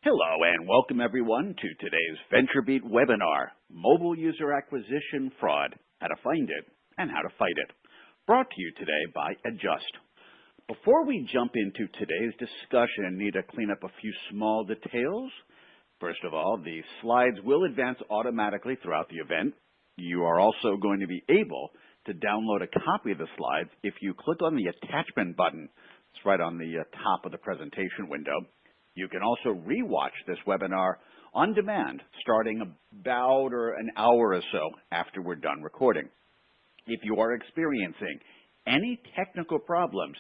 Hello and welcome everyone to today's Venturebeat webinar, Mobile User Acquisition Fraud, How to Find It and How to Fight It, brought to you today by Adjust. Before we jump into today's discussion, I need to clean up a few small details. First of all, the slides will advance automatically throughout the event. You are also going to be able to download a copy of the slides if you click on the attachment button. It's right on the top of the presentation window. You can also rewatch this webinar on demand starting about an hour or so after we're done recording. If you are experiencing any technical problems,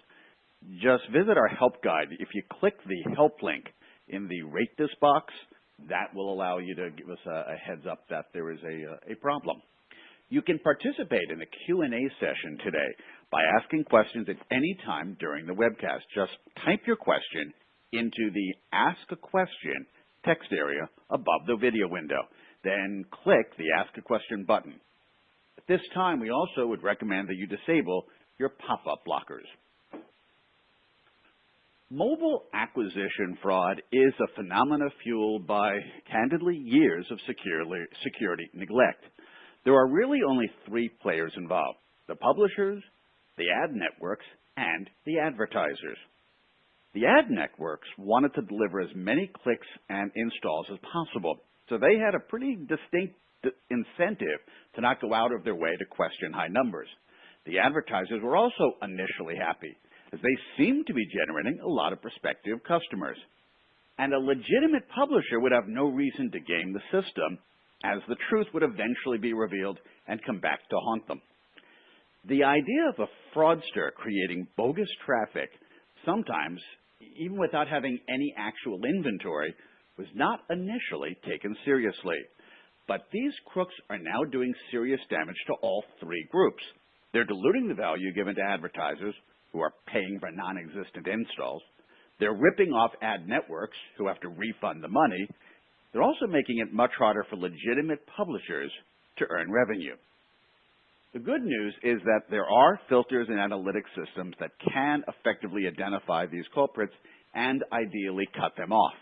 just visit our help guide. If you click the help link in the Rate This box, that will allow you to give us a heads up that there is a problem. You can participate in the Q&A session today by asking questions at any time during the webcast. Just type your question into the Ask a Question text area above the video window. Then click the Ask a Question button. At this time, we also would recommend that you disable your pop-up blockers. Mobile acquisition fraud is a phenomenon fueled by, candidly, years of security neglect. There are really only three players involved: the publishers, the ad networks, and the advertisers. The ad networks wanted to deliver as many clicks and installs as possible, so they had a pretty distinct incentive to not go out of their way to question high numbers. The advertisers were also initially happy, as they seemed to be generating a lot of prospective customers. And a legitimate publisher would have no reason to game the system, as the truth would eventually be revealed and come back to haunt them. The idea of a fraudster creating bogus traffic, sometimes even without having any actual inventory, was not initially taken seriously. But these crooks are now doing serious damage to all three groups. They're diluting the value given to advertisers, who are paying for non-existent installs. They're ripping off ad networks, who have to refund the money. They're also making it much harder for legitimate publishers to earn revenue. The good news is that there are filters and analytic systems that can effectively identify these culprits and ideally cut them off.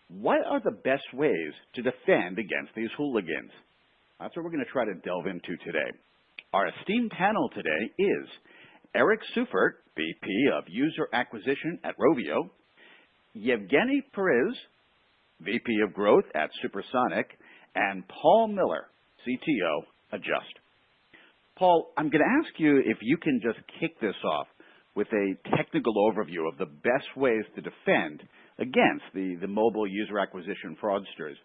What are the best ways to defend against these hooligans? That's what we're going to try to delve into today. Our esteemed panel today is Eric Seufert, VP of User Acquisition at Rovio, Yevgeny Perez, VP of Growth at Supersonic, and Paul Müller, CTO, Adjust. Paul, I'm going to ask you if you can just kick this off with a technical overview of the best ways to defend against the mobile user acquisition fraudsters.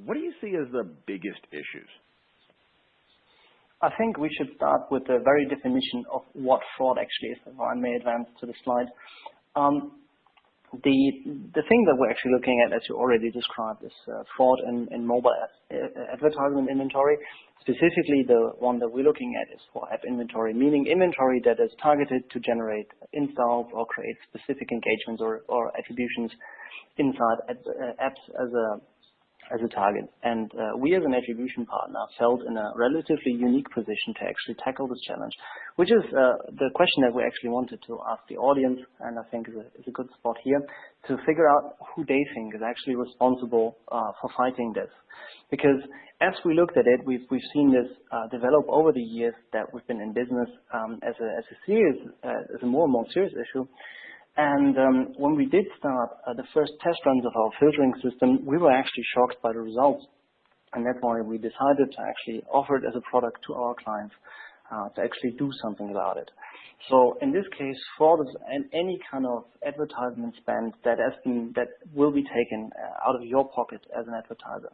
What do you see as the biggest issues? I think we should start with the very definition of what fraud actually is, if I may advance to the slide. The thing that we're actually looking at, as you already described, is fraud in mobile advertisement inventory. Specifically, the one that we're looking at is for app inventory, meaning inventory that is targeted to generate installs or create specific engagements or attributions inside apps as a target. And we as an attribution partner felt in a relatively unique position to actually tackle this challenge, which is the question that we actually wanted to ask the audience, and I think is a good spot here, to figure out who they think is actually responsible for fighting this. Because as we looked at it, we've seen this develop over the years that we've been in business as a more and more serious issue. And when we did start the first test runs of our filtering system, we were actually shocked by the results. And that's why we decided to actually offer it as a product to our clients to actually do something about it. So in this case, fraud is any kind of advertisement spend that will be taken out of your pocket as an advertiser.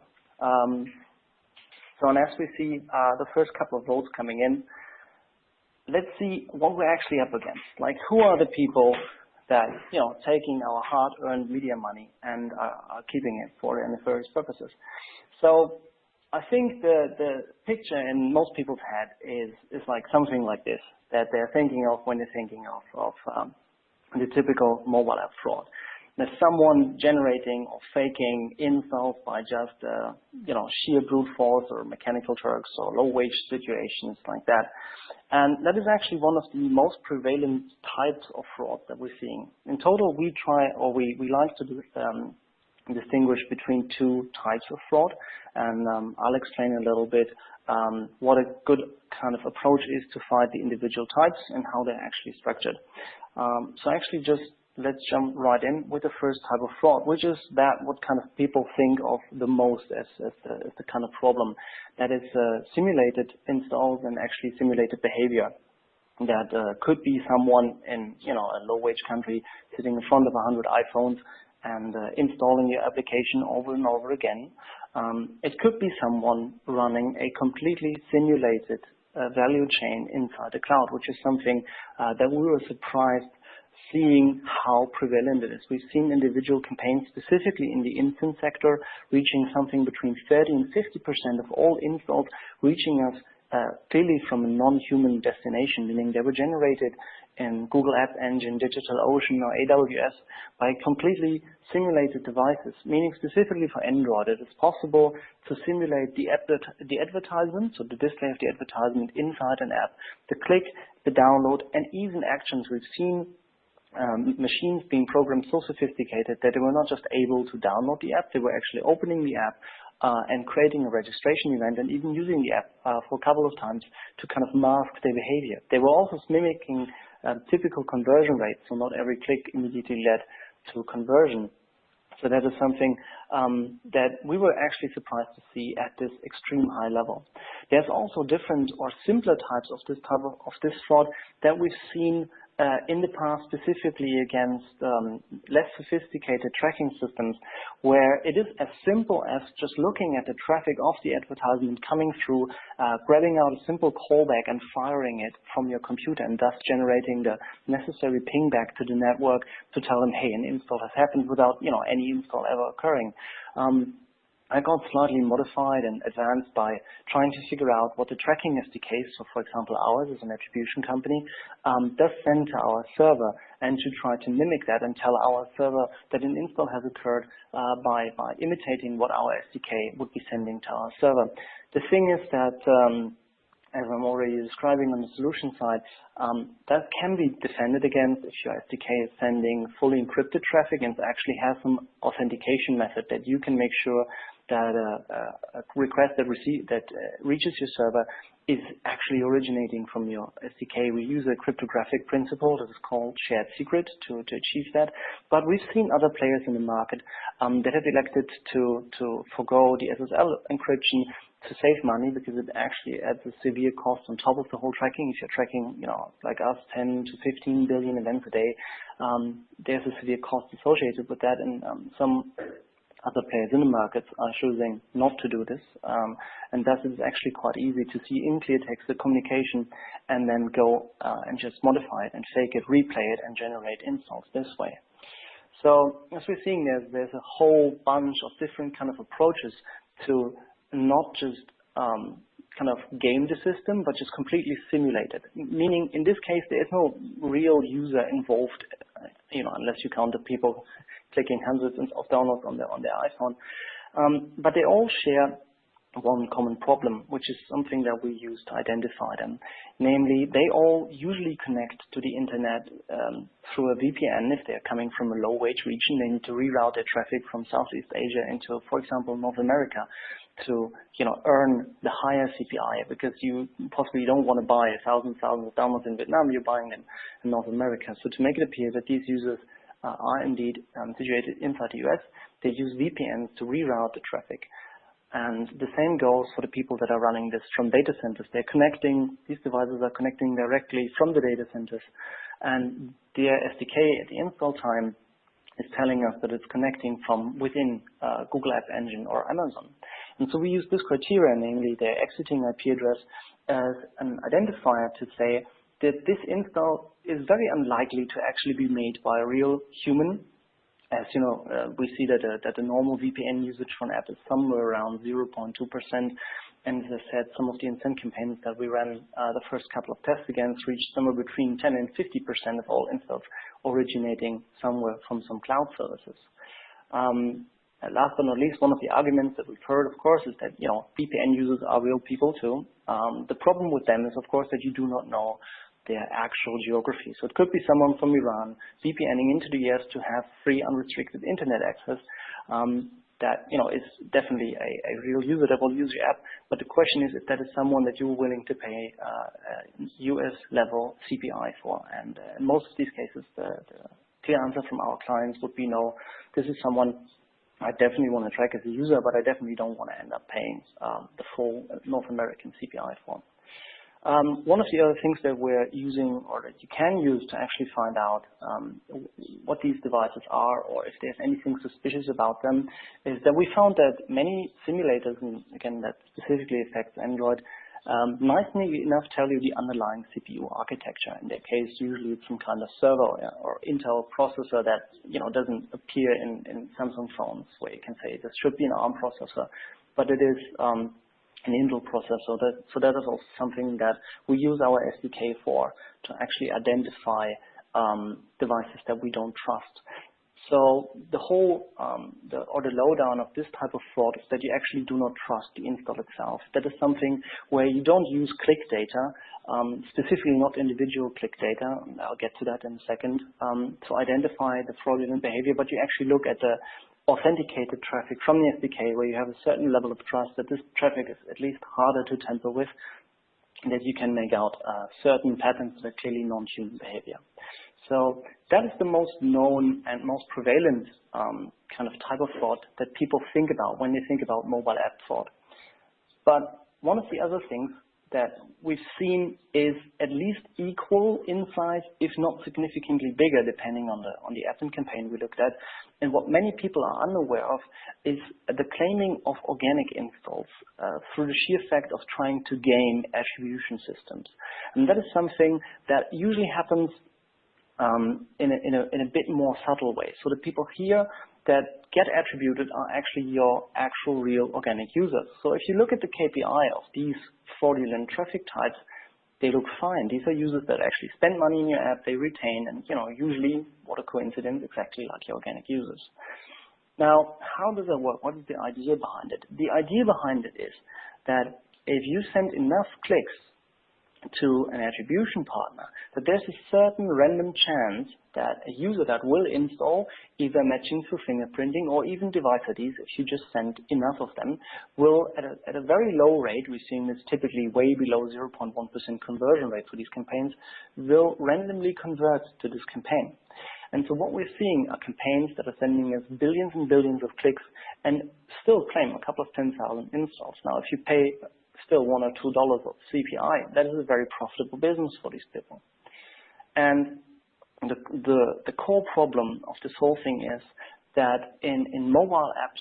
So as we see the first couple of votes coming in, let's see what we're actually up against. Like, who are the people that, taking our hard-earned media money and are keeping it for their nefarious purposes? So I think the picture in most people's head is like something like this, that they're thinking of when they're thinking of the typical mobile app fraud. There's someone generating or faking installs by just, sheer brute force or mechanical turks or low-wage situations like that. And that is actually one of the most prevalent types of fraud that we're seeing. In total, we like to distinguish between two types of fraud, and I'll explain a little bit what a good kind of approach is to find the individual types and how they're actually structured. So actually just let's jump right in with the first type of fraud, which is that what kind of people think of the most as the kind of problem that is simulated installs and actually simulated behavior. That could be someone in a low-wage country sitting in front of 100 iPhones and installing your application over and over again. It could be someone running a completely simulated value chain inside the cloud, which is something that we were surprised seeing how prevalent it is. We've seen individual campaigns, specifically in the instance sector, reaching something between 30 and 50% of all installs reaching us clearly from a non-human destination, meaning they were generated in Google App Engine, DigitalOcean, or AWS by completely simulated devices, meaning specifically for Android, it is possible to simulate the advertisement, so the display of the advertisement inside an app, the click, the download, and even actions. We've seen machines being programmed so sophisticated that they were not just able to download the app, they were actually opening the app and creating a registration event and even using the app for a couple of times to kind of mask their behavior. They were also mimicking typical conversion rates, so not every click immediately led to conversion. So that is something that we were actually surprised to see at this extreme high level. There's also different or simpler types of this type of this fraud that we've seen in the past, specifically against less sophisticated tracking systems, where it is as simple as just looking at the traffic of the advertisement coming through, grabbing out a simple callback and firing it from your computer, and thus generating the necessary ping back to the network to tell them, hey, an install has happened, without any install ever occurring. I got slightly modified and advanced by trying to figure out what the tracking SDK, so for example ours as an attribution company, does send to our server, and to try to mimic that and tell our server that an install has occurred by imitating what our SDK would be sending to our server. The thing is that as I'm already describing on the solution side, that can be defended against if your SDK is sending fully encrypted traffic and actually has some authentication method that you can make sure that a request that reaches your server is actually originating from your SDK. We use a cryptographic principle that is called shared secret to achieve that. But we've seen other players in the market that have elected to forgo the SSL encryption to save money, because it actually adds a severe cost on top of the whole tracking. If you're tracking, like us, 10 to 15 billion events a day, there's a severe cost associated with that, and some other players in the markets are choosing not to do this, and thus it's actually quite easy to see in clear text the communication and then go and just modify it and fake it, replay it, and generate installs this way. So as we're seeing, there's a whole bunch of different kind of approaches to not just kind of game the system, but just completely simulate it. Meaning, in this case, there is no real user involved, unless you count the people clicking hundreds of downloads on their iPhone. But they all share one common problem, which is something that we use to identify them. Namely, they all usually connect to the internet through a VPN. If they're coming from a low-wage region, they need to reroute their traffic from Southeast Asia into, for example, North America to earn the higher CPI, because you possibly don't want to buy thousands of downloads in Vietnam, you're buying them in North America. So to make it appear that these users are indeed situated inside the US, they use VPNs to reroute the traffic. And the same goes for the people that are running this from data centers. These devices are connecting directly from the data centers, and their SDK at the install time is telling us that it's connecting from within Google App Engine or Amazon. And so we use this criteria, namely their exiting IP address, as an identifier to say that this install is very unlikely to actually be made by a real human. As you know, we see that the normal VPN usage for an app is somewhere around 0.2%. And as I said, some of the intent campaigns that we ran the first couple of tests against reached somewhere between 10 and 50% of all installs originating somewhere from some cloud services. Last but not least, one of the arguments that we've heard, of course, is that VPN users are real people too. The problem with them is, of course, that you do not know their actual geography. So it could be someone from Iran VPNing into the US to have free unrestricted internet access. That is definitely a real user that will use your app. But the question is if that is someone that you're willing to pay US level CPI for. And in most of these cases, the clear answer from our clients would be no. This is someone I definitely want to track as a user, but I definitely don't want to end up paying the full North American CPI for. One of the other things that we're using, or that you can use to actually find out what these devices are, or if there's anything suspicious about them, is that we found that many simulators, and again that specifically affects Android, nicely enough tell you the underlying CPU architecture. In that case, usually it's some kind of server or Intel processor that doesn't appear in Samsung phones, where you can say this should be an ARM processor, but it is an Intel processor. So that is also something that we use our SDK for, to actually identify devices that we don't trust. So the whole, the lowdown of this type of fraud is that you actually do not trust the install itself. That is something where you don't use click data, specifically not individual click data. I'll get to that in a second, to identify the fraudulent behavior, but you actually look at the authenticated traffic from the SDK, where you have a certain level of trust that this traffic is at least harder to tamper with, and that you can make out certain patterns that are clearly non-human behavior. So that is the most known and most prevalent kind of type of fraud that people think about when they think about mobile app fraud. But one of the other things that we've seen is at least equal in size, if not significantly bigger, depending on the app and campaign we looked at. And what many people are unaware of is the claiming of organic installs through the sheer fact of trying to game attribution systems. And that is something that usually happens in a bit more subtle way. So the people here that get attributed are actually your actual real organic users. So if you look at the KPI of these fraudulent traffic types, they look fine. These are users that actually spend money in your app, they retain, and usually, what a coincidence, exactly like your organic users. Now, how does that work? What is the idea behind it? The idea behind it is that if you send enough clicks to an attribution partner, that there's a certain random chance that a user that will install, either matching through fingerprinting or even device IDs, if you just send enough of them, will, at a very low rate, we're seeing this typically way below 0.1% conversion rate for these campaigns, will randomly convert to this campaign. And so what we're seeing are campaigns that are sending us billions and billions of clicks and still claim a couple of 10,000 installs. Now, if you pay still $1 or $2 of CPI, that is a very profitable business for these people. And the core problem of this whole thing is that in mobile app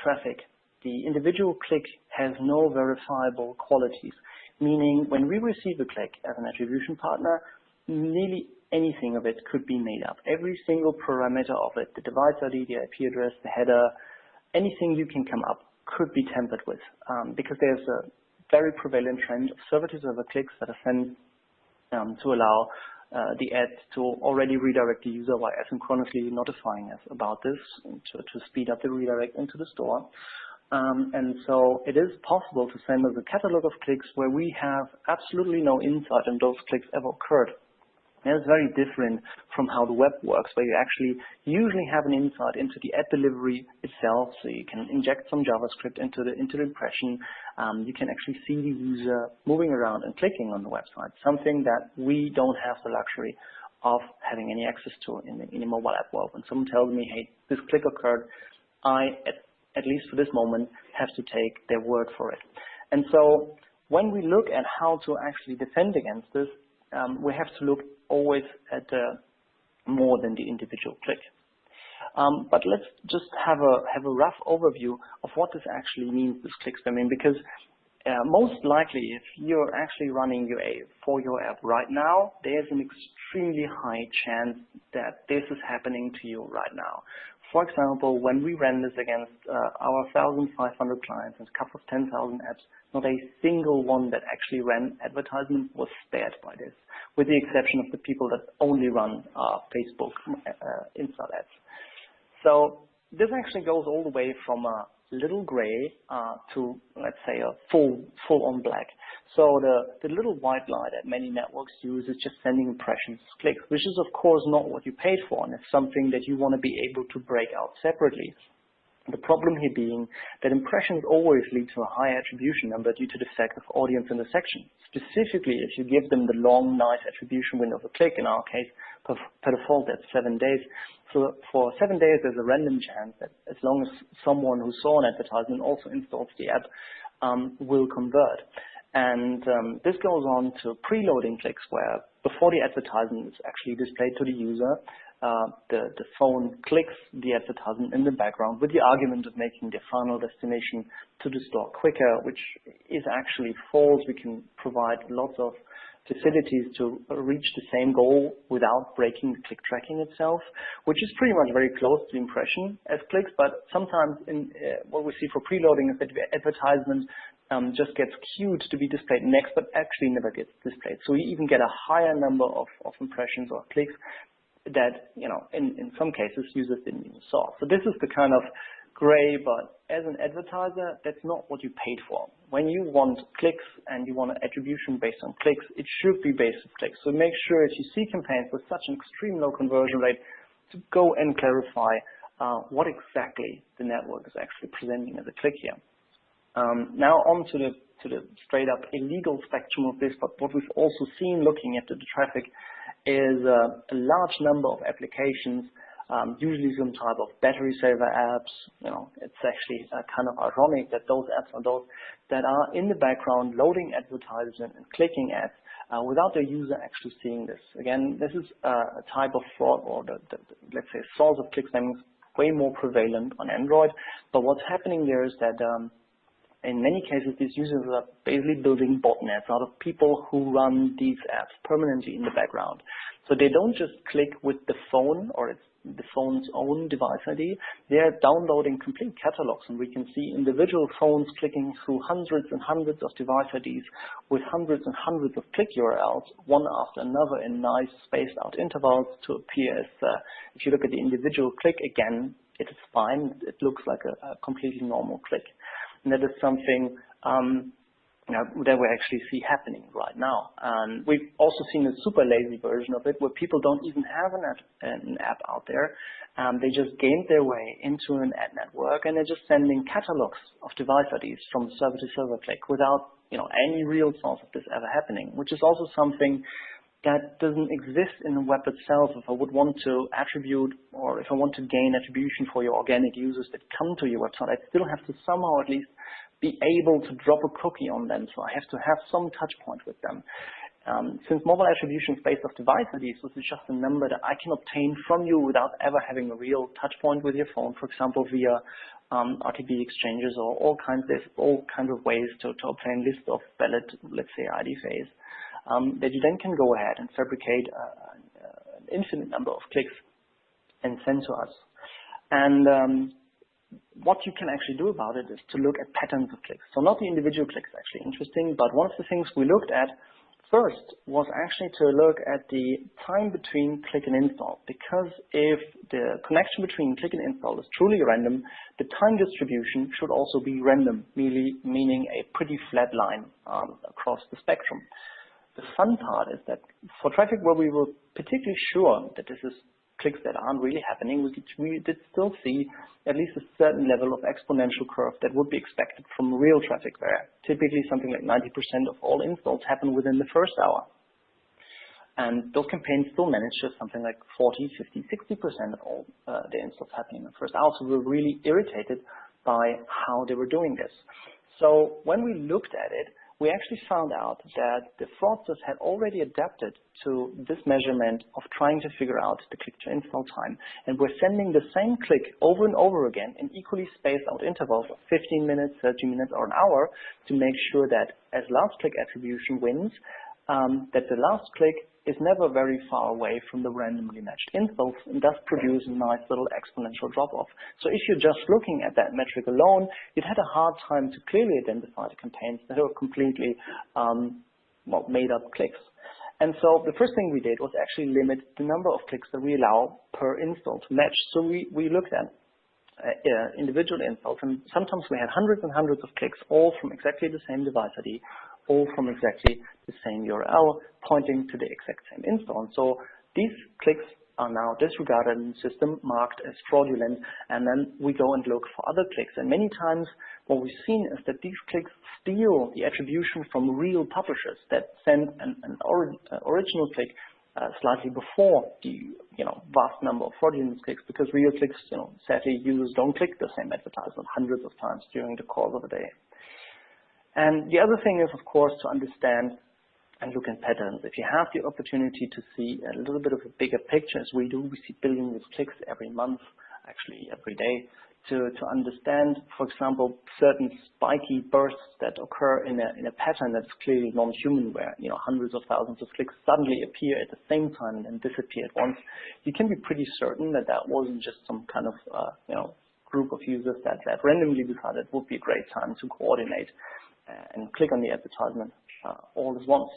traffic, the individual click has no verifiable qualities, meaning when we receive a click as an attribution partner, nearly anything of it could be made up. Every single parameter of it, the device ID, the IP address, the header, anything you can come up could be tampered with, because there's a very prevalent trend of server-to-server clicks that are sent to allow the ad to already redirect the user by asynchronously notifying us about this to speed up the redirect into the store. And so it is possible to send us a catalog of clicks where we have absolutely no insight on those clicks ever occurred. That is very different from how the web works, where you actually usually have an insight into the ad delivery itself, so you can inject some JavaScript into the impression. You can actually see the user moving around and clicking on the website, something that we don't have the luxury of having any access to in the mobile app world. When someone tells me, hey, this click occurred, I, at least for this moment, have to take their word for it. And so when we look at how to actually defend against this, we have to look always at more than the individual click. But let's just have a rough overview of what this actually means, this click spamming, because most likely if you're actually running for your app right now, there's an extremely high chance that this is happening to you right now. For example, when we ran this against our 1,500 clients and a couple of 10,000 apps, not a single one that actually ran advertisement was spared by this, with the exception of the people that only run Facebook inside ads. So this actually goes all the way from a little gray to, let's say, a full-on black. So the little white lie that many networks use is just sending impressions, clicks, which is of course not what you paid for, and it's something that you want to be able to break out separately. The problem here being that impressions always lead to a high attribution number due to the fact of audience intersection. Specifically, if you give them the long, nice attribution window of a click, in our case, per default, that's 7 days. So for 7 days, there's a random chance that as long as someone who saw an advertisement also installs the app, will convert. And this goes on to preloading clicks, where before the advertisement is actually displayed to the user, the phone clicks the advertisement in the background with the argument of making the final destination to the store quicker, which is actually false. We can provide lots of facilities to reach the same goal without breaking the click tracking itself, which is pretty much very close to the impression as clicks. But sometimes what we see for preloading is that the advertisement just gets queued to be displayed next, but actually never gets displayed. So you even get a higher number of impressions or clicks that, in some cases users didn't even saw. So this is the kind of gray, but as an advertiser, that's not what you paid for. When you want clicks and you want an attribution based on clicks, it should be based on clicks. So make sure if you see campaigns with such an extreme low conversion rate to go and clarify what exactly the network is actually presenting as a click here. Now on to the straight up illegal spectrum of this, but what we've also seen looking at the traffic is a large number of applications, usually some type of battery saver apps. It's actually kind of ironic that those apps are those that are in the background loading advertisement and clicking ads without the user actually seeing this. Again, this is a type of fraud, or let's say source of click spamming is way more prevalent on Android. But what's happening there is that in many cases, these users are basically building botnets out of people who run these apps permanently in the background. So they don't just click with the phone or the phone's own device ID. They're downloading complete catalogs, and we can see individual phones clicking through hundreds and hundreds of device IDs with hundreds and hundreds of click URLs, one after another in nice spaced out intervals to appear as, if you look at the individual click again, it is fine. It looks like a completely normal click. And that is something that we actually see happening right now. And we've also seen a super lazy version of it where people don't even have an app out there. They just gamed their way into an ad network, and they're just sending catalogs of device IDs from server to server click without any real source of this ever happening, which is also something that doesn't exist in the web itself. If I would want to attribute, or if I want to gain attribution for your organic users that come to your website, I still have to somehow at least be able to drop a cookie on them. So I have to have some touch point with them. Since mobile attribution is based off device IDs, this is just a number that I can obtain from you without ever having a real touch point with your phone, for example, via RTB exchanges or all kinds of ways to obtain lists of valid, let's say, ID phase. That you then can go ahead and fabricate an infinite number of clicks and send to us. And what you can actually do about it is to look at patterns of clicks. So not the individual clicks, actually interesting, but one of the things we looked at first was actually to look at the time between click and install. Because if the connection between click and install is truly random, the time distribution should also be random, meaning a pretty flat line across the spectrum. The fun part is that for traffic where we were particularly sure that this is clicks that aren't really happening, we did still see at least a certain level of exponential curve that would be expected from real traffic, where typically something like 90% of all installs happen within the first hour. And those campaigns still manage to something like 40, 50, 60% of all the installs happening in the first hour. So we were really irritated by how they were doing this. So when we looked at it, we actually found out that the fraudsters had already adapted to this measurement of trying to figure out the click-to-install time. And we're sending the same click over and over again in equally spaced out intervals of 15 minutes, 30 minutes, or an hour to make sure that as last click attribution wins, that the last click is never very far away from the randomly matched installs and thus produce a nice little exponential drop-off. So if you're just looking at that metric alone, you'd had a hard time to clearly identify the campaigns that were completely made up clicks. And so the first thing we did was actually limit the number of clicks that we allow per install to match. So we looked at individual installs, and sometimes we had hundreds and hundreds of clicks, all from exactly the same device ID, all from exactly the same URL pointing to the exact same install. And so these clicks are now disregarded in the system, marked as fraudulent, and then we go and look for other clicks. And many times what we've seen is that these clicks steal the attribution from real publishers that send an original click slightly before the vast number of fraudulent clicks, because real clicks, sadly, users don't click the same advertisement hundreds of times during the course of a day. And the other thing is, of course, to understand and look at patterns. If you have the opportunity to see a little bit of a bigger picture, as we do, we see billions of clicks every month, actually every day, to understand, for example, certain spiky bursts that occur in a pattern that's clearly non-human, where hundreds of thousands of clicks suddenly appear at the same time and disappear at once. You can be pretty certain that that wasn't just some kind of group of users that randomly decided it would be a great time to coordinate and click on the advertisement all at once.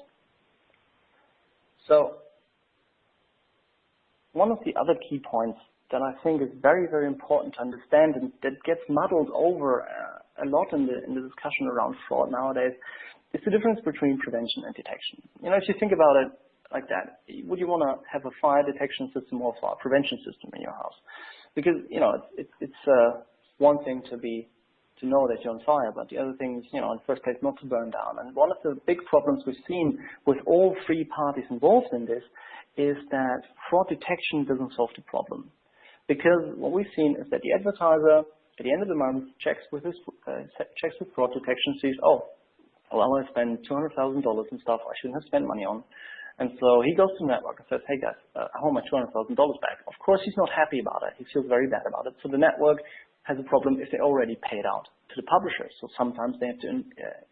So one of the other key points that I think is very, very important to understand, and that gets muddled over a lot in the discussion around fraud nowadays, is the difference between prevention and detection. If you think about it like that, would you want to have a fire detection system or a fire prevention system in your house? Because it's one thing to know that you're on fire, but the other thing is, in the first place, not to burn down. And one of the big problems we've seen with all three parties involved in this is that fraud detection doesn't solve the problem. Because what we've seen is that the advertiser, at the end of the month, checks with fraud detection, sees, oh, well, I spent $200,000 on stuff I shouldn't have spent money on. And so he goes to the network and says, hey guys, I want my $200,000 back. Of course, he's not happy about it. He feels very bad about it. So the network has a problem if they already paid out to the publishers. So sometimes they have to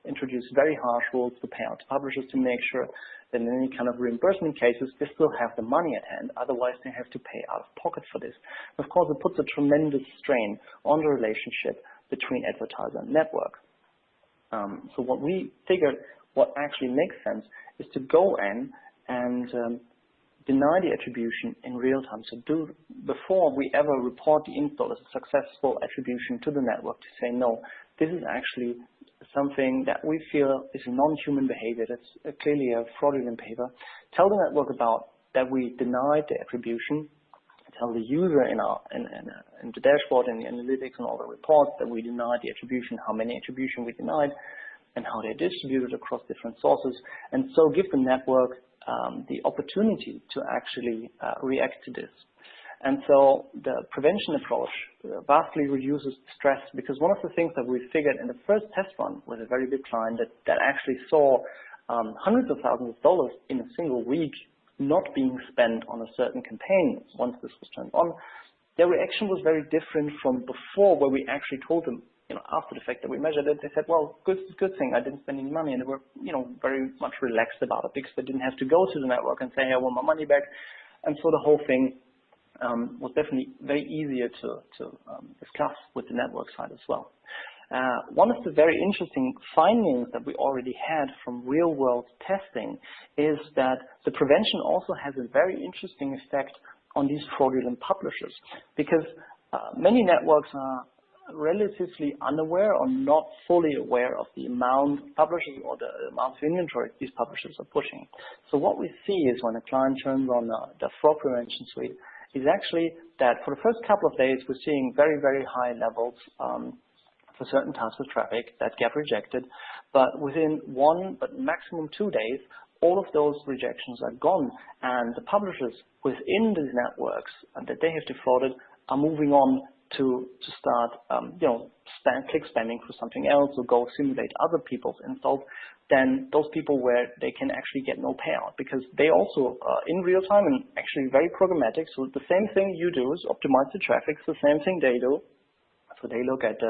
introduce very harsh rules to pay out to publishers to make sure that in any kind of reimbursement cases, they still have the money at hand. Otherwise, they have to pay out of pocket for this. Of course, it puts a tremendous strain on the relationship between advertiser and network. So what we figured, what actually makes sense, is to go in and deny the attribution in real time. So before we ever report the install as a successful attribution to the network, to say, no, this is actually something that we feel is a non-human behavior, that's clearly a fraudulent behavior. Tell the network about that we denied the attribution. Tell the user in the dashboard and the analytics and all the reports that we denied the attribution, how many attribution we denied, and how they're distributed across different sources. And so give the network the opportunity to actually react to this. And so the prevention approach vastly reduces stress, because one of the things that we figured in the first test run with a very big client that actually saw hundreds of thousands of dollars in a single week not being spent on a certain campaign once this was turned on, their reaction was very different from before, where we actually told them, after the fact that we measured it, they said, well, good thing I didn't spend any money, and they were, very much relaxed about it, because they didn't have to go to the network and say, hey, I want my money back. And so the whole thing was definitely very easier to discuss with the network side as well. One of the very interesting findings that we already had from real-world testing is that the prevention also has a very interesting effect on these fraudulent publishers, because many networks are relatively unaware or not fully aware of the amount of publishers or the amount of inventory these publishers are pushing. So what we see is when a client turns on the fraud prevention suite is actually that for the first couple of days, we're seeing very, very high levels for certain types of traffic that get rejected. But within 1, but maximum 2 days, all of those rejections are gone. And the publishers within these networks that they have defrauded are moving on to start, click spending for something else, or go simulate other people's installs, than those people where they can actually get no payout, because they also in real time and actually very programmatic. So the same thing you do is optimize the traffic. It's the same thing they do. So they look at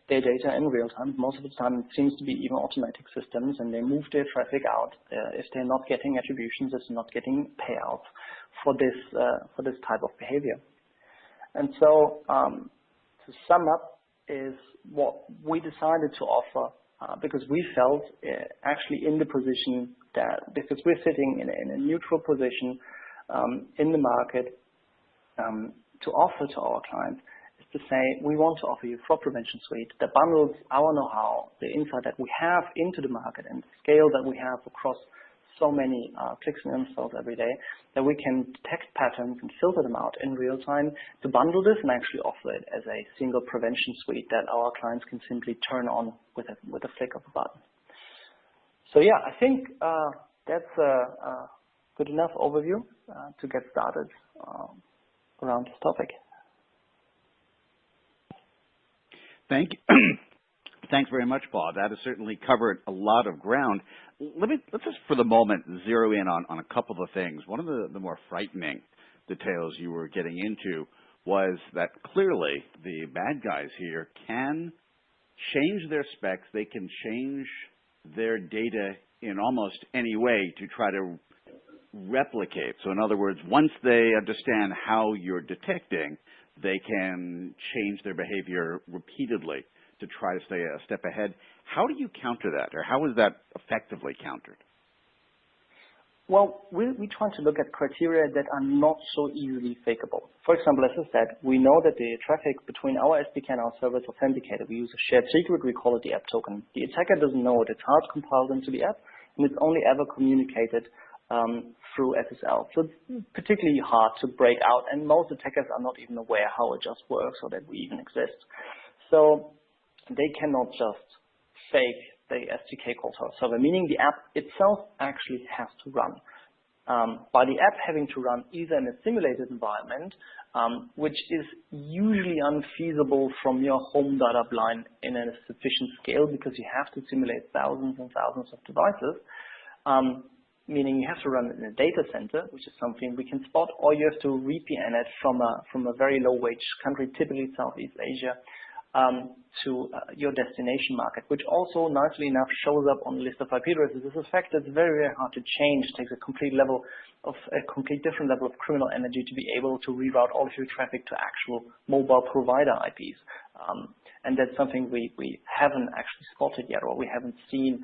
their data in real time. Most of the time, it seems to be even automatic systems, and they move their traffic out if they're not getting attributions, if they're not getting payouts for this type of behavior. And so to sum up is what we decided to offer, because we felt actually in the position that, because we're sitting in a neutral position in the market to offer to our clients, is to say, we want to offer you a fraud prevention suite that bundles our know-how, the insight that we have into the market and the scale that we have across so many clicks and installs every day, that we can detect patterns and filter them out in real time, to bundle this and actually offer it as a single prevention suite that our clients can simply turn on with a flick of a button. So yeah, I think that's a good enough overview to get started around this topic. Thank you. Thanks very much, Paul. That has certainly covered a lot of ground. Let's just for the moment zero in on a couple of things. One of the more frightening details you were getting into was that clearly the bad guys here can change their specs. They can change their data in almost any way to try to replicate. So in other words, once they understand how you're detecting, they can change their behavior repeatedly to try to stay a step ahead. How do you counter that, or how is that effectively countered? Well, we try to look at criteria that are not so easily fakeable. For example, as I said, we know that the traffic between our SDK and our server is authenticated. We use a shared secret, we call it the app token. The attacker doesn't know it. It's hard compiled into the app, and it's only ever communicated through SSL. So it's particularly hard to break out, and most attackers are not even aware how it just works or that we even exist. So they cannot just fake the SDK call to our server, meaning the app itself actually has to run. By the app having to run either in a simulated environment, which is usually unfeasible from your home data line in a sufficient scale because you have to simulate thousands and thousands of devices, meaning you have to run it in a data center, which is something we can spot, or you have to VPN it from a very low wage country, typically Southeast Asia, to your destination market, which also nicely enough shows up on the list of IP addresses. This is a fact that's very, very hard to change. It takes a complete different level of criminal energy to be able to reroute all of your traffic to actual mobile provider IPs. And that's something we haven't actually spotted yet, or we haven't seen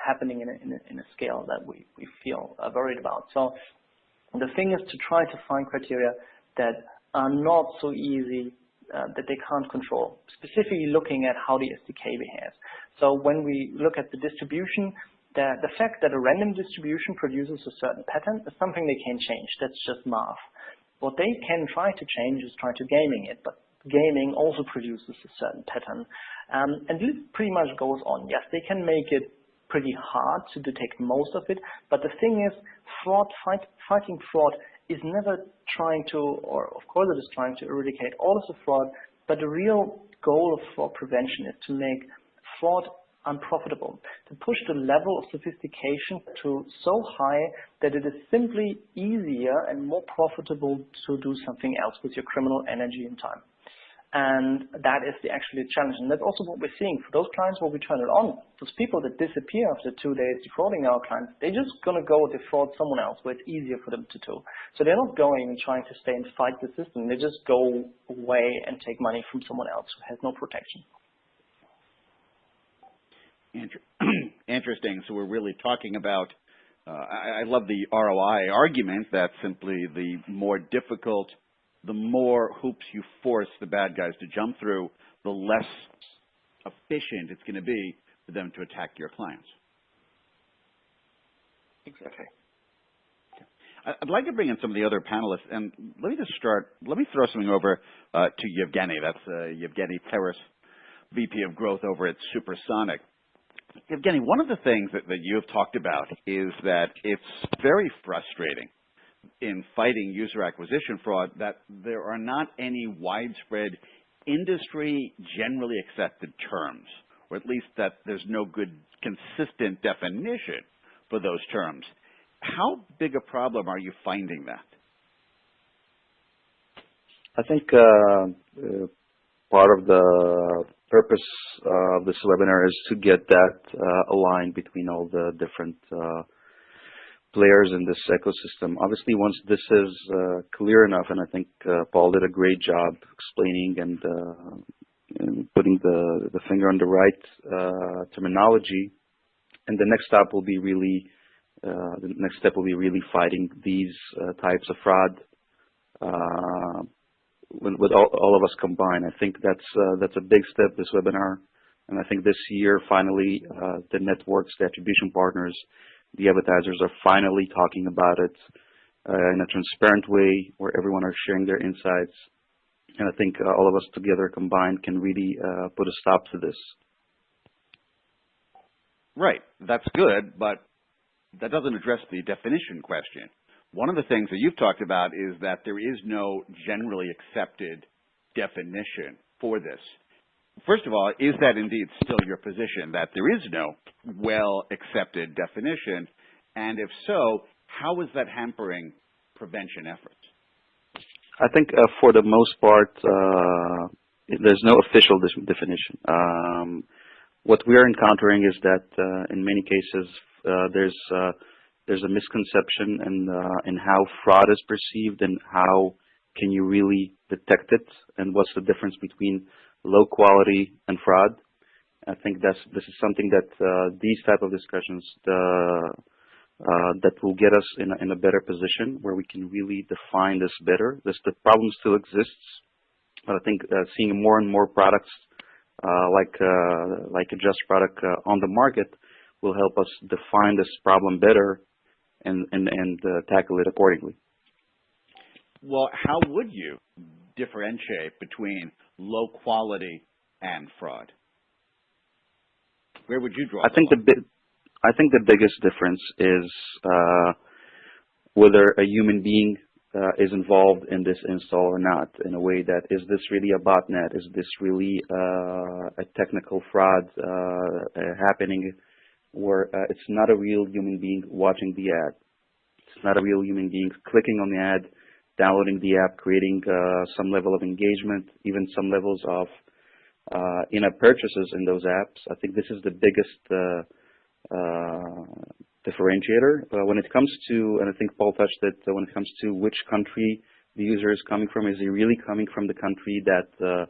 happening in a scale that we feel worried about. So the thing is to try to find criteria that are not so easy that they can't control, specifically looking at how the SDK behaves. So when we look at the distribution, the fact that a random distribution produces a certain pattern is something they can change. That's just math. What they can try to change is try to gaming it, but gaming also produces a certain pattern. And this pretty much goes on. Yes, they can make it pretty hard to detect most of it, but the thing is, fighting fraud is never trying to, or of course it is trying to eradicate all of the fraud, but the real goal of fraud prevention is to make fraud unprofitable, to push the level of sophistication to so high that it is simply easier and more profitable to do something else with your criminal energy and time. And that is actually the challenge. And that's also what we're seeing. For those clients where we turn it on, those people that disappear after 2 days defrauding our clients, they're just going to go defraud someone else where it's easier for them to do. So they're not going and trying to stay and fight the system. They just go away and take money from someone else who has no protection. Interesting. So we're really talking about, I love the ROI argument that simply the more difficult, the more hoops you force the bad guys to jump through, the less efficient it's going to be for them to attack your clients. Exactly. I'd like to bring in some of the other panelists, and let me throw something over to Yevgeny. That's Yevgeny Peres, VP of Growth over at Supersonic. Yevgeny, one of the things that you have talked about is that it's very frustrating in fighting user acquisition fraud that there are not any widespread industry generally accepted terms, or at least that there's no good consistent definition for those terms. How big a problem are you finding that? I think part of the purpose of this webinar is to get that aligned between all the different players in this ecosystem. Obviously, once this is clear enough, and I think Paul did a great job explaining and putting the finger on the right terminology, and the next step will be really fighting these types of fraud with all of us combined. I think that's a big step, this webinar. And I think this year, finally, the networks, the attribution partners, the advertisers are finally talking about it in a transparent way where everyone are sharing their insights. And I think all of us together combined can really put a stop to this. Right. That's good, but that doesn't address the definition question. One of the things that you've talked about is that there is no generally accepted definition for this. First of all, is that indeed still your position, that there is no well-accepted definition? And if so, how is that hampering prevention efforts? I think for the most part, there's no official definition. What we are encountering is that in many cases there's a misconception in how fraud is perceived and how can you really detect it and what's the difference between low quality and fraud. I think this is something that these type of discussions that will get us in a better position where we can really define this better. The problem still exists, but I think seeing more and more products like a Just product on the market will help us define this problem better and tackle it accordingly. Well, how would you differentiate between low quality and fraud? Where would you draw? I think the biggest difference is whether a human being is involved in this install or not, in a way that, is this really a botnet? Is this really a technical fraud happening where it's not a real human being watching the ad? It's not a real human being clicking on the ad, downloading the app, creating some level of engagement, even some levels of in-app purchases in those apps. I think this is the biggest differentiator when it comes to, and I think Paul touched it, when it comes to which country the user is coming from. Is he really coming from the country that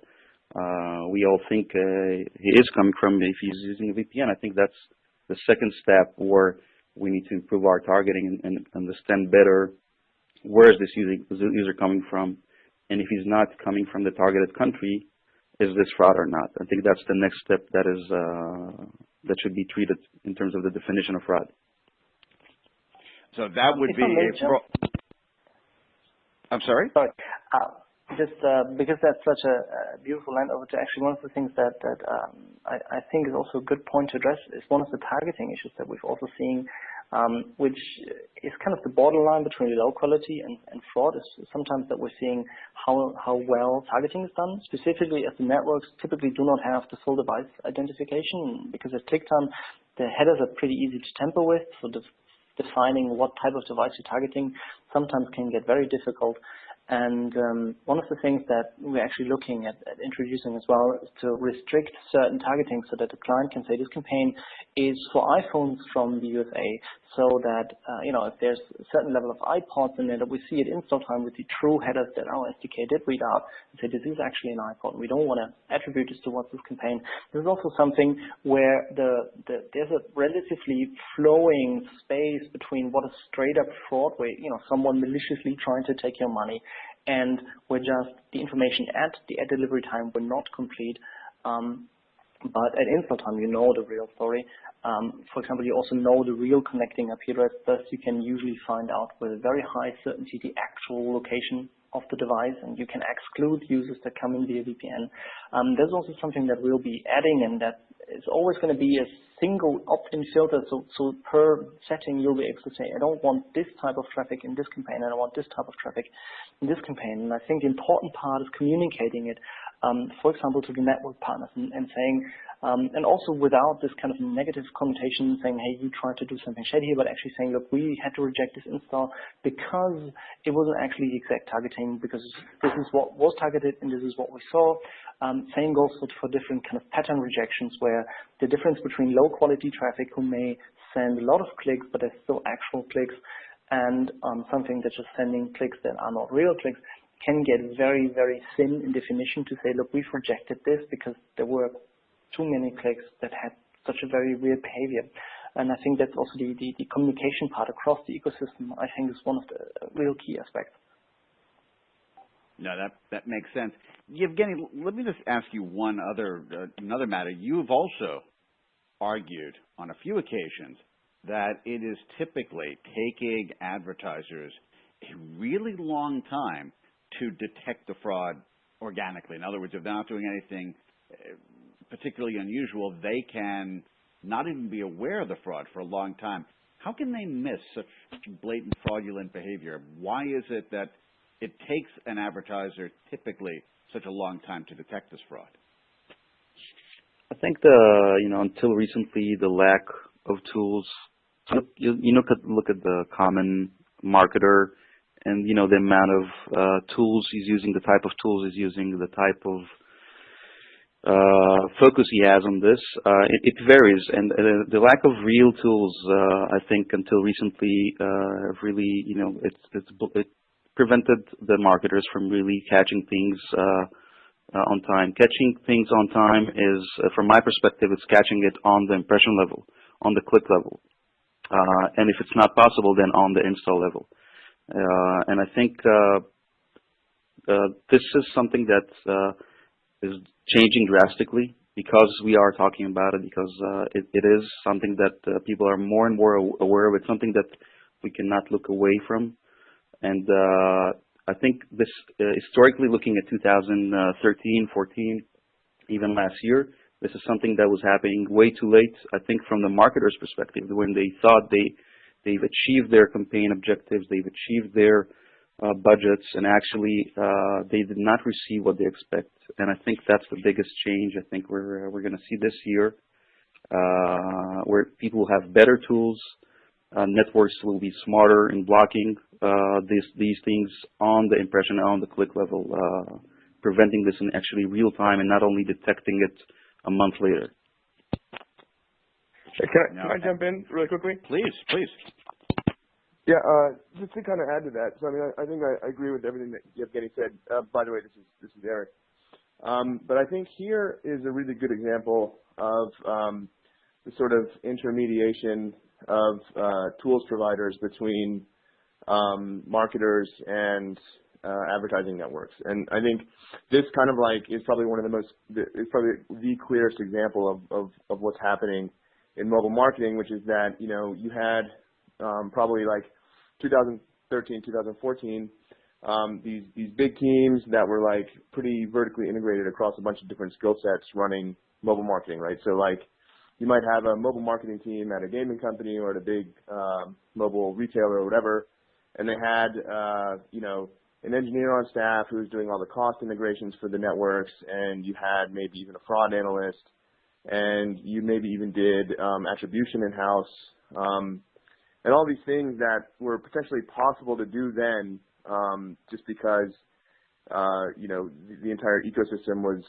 we all think he is coming from if he's using a VPN? I think that's the second step where we need to improve our targeting and understand better where is this user coming from, and if he's not coming from the targeted country, is this fraud or not? I think that's the next step that is that should be treated in terms of the definition of fraud. So that would be I'm sorry? Sorry. Just because that's such a beautiful land over to actually one of the things that I think is also a good point to address is one of the targeting issues that we've also seen, which is kind of the borderline between low quality and fraud, is sometimes that we're seeing how well targeting is done, specifically as the networks typically do not have the full device identification, because at click time the headers are pretty easy to tamper with, so defining what type of device you're targeting sometimes can get very difficult. And one of the things that we're actually looking at introducing as well is to restrict certain targeting so that the client can say this campaign is for iPhones from the USA, so that, if there's a certain level of iPods in there, that we see at install time with the true headers that our SDK did read out and say this is actually an iPod. We don't want to attribute this towards this campaign. There's also something where there's a relatively flowing space between what is straight up fraud, where, someone maliciously trying to take your money, and where just the information at the ad delivery time were not complete. But at install time, you know the real story. For example, you also know the real connecting IP address, thus you can usually find out with very high certainty the actual location of the device, and you can exclude users that come in via VPN. There's also something that we'll be adding, and that is always going to be a single opt-in filter. So per setting, you'll be able to say, I don't want this type of traffic in this campaign, and I want this type of traffic in this campaign. And I think the important part is communicating it, for example, to the network partners and saying, and also without this kind of negative connotation saying, hey, you tried to do something shady here, but actually saying, look, we had to reject this install because it wasn't actually the exact targeting, because this is what was targeted and this is what we saw. Same goes for different kind of pattern rejections, where the difference between low quality traffic who may send a lot of clicks, but they're still actual clicks, and something that's just sending clicks that are not real clicks, can get very, very thin in definition to say, look, we've rejected this because there were too many clicks that had such a very weird behavior. And I think that's also the communication part across the ecosystem, I think, is one of the real key aspects. No, that makes sense. Yevgeny, let me just ask you one other another matter. You have also argued on a few occasions that it is typically taking advertisers a really long time to detect the fraud organically. In other words, if they're not doing anything particularly unusual, they can not even be aware of the fraud for a long time. How can they miss such blatant fraudulent behavior? Why is it that it takes an advertiser typically such a long time to detect this fraud? I think until recently, the lack of tools. You look at the common marketer, and the amount of tools he's using, the type of tools he's using, the type of focus he has on this. It varies, and the lack of real tools, I think, until recently, have really, it prevented the marketers from really catching things on time. Catching things on time is, from my perspective, it's catching it on the impression level, on the click level, and if it's not possible, then on the install level. And I think this is something that is changing drastically because we are talking about it, because it is something that people are more and more aware of. It's something that we cannot look away from. And I think this, historically looking at 2013, 14, even last year, this is something that was happening way too late, I think, from the marketer's perspective, when they thought they've achieved their campaign objectives, they've achieved their budgets, and actually they did not receive what they expect. And I think that's the biggest change I think we're going to see this year, where people will have better tools. Networks will be smarter in blocking these things on the impression, on the click level, preventing this in actually real time and not only detecting it a month later. Can I jump in really quickly? Please. Yeah, just to kind of add to that. So I mean, I think I agree with everything that Yevgeny said. By the way, this is Eric. But I think here is a really good example of the sort of intermediation of tools providers between marketers and advertising networks. And I think this kind of like is probably the clearest example of what's happening in mobile marketing, which is that, you had probably like 2013, 2014, these big teams that were like pretty vertically integrated across a bunch of different skill sets running mobile marketing, right? So like you might have a mobile marketing team at a gaming company or at a big mobile retailer or whatever, and they had, an engineer on staff who was doing all the cost integrations for the networks, and you had maybe even a fraud analyst, and you maybe even did attribution in-house, and all these things that were potentially possible to do then, just because, the entire ecosystem was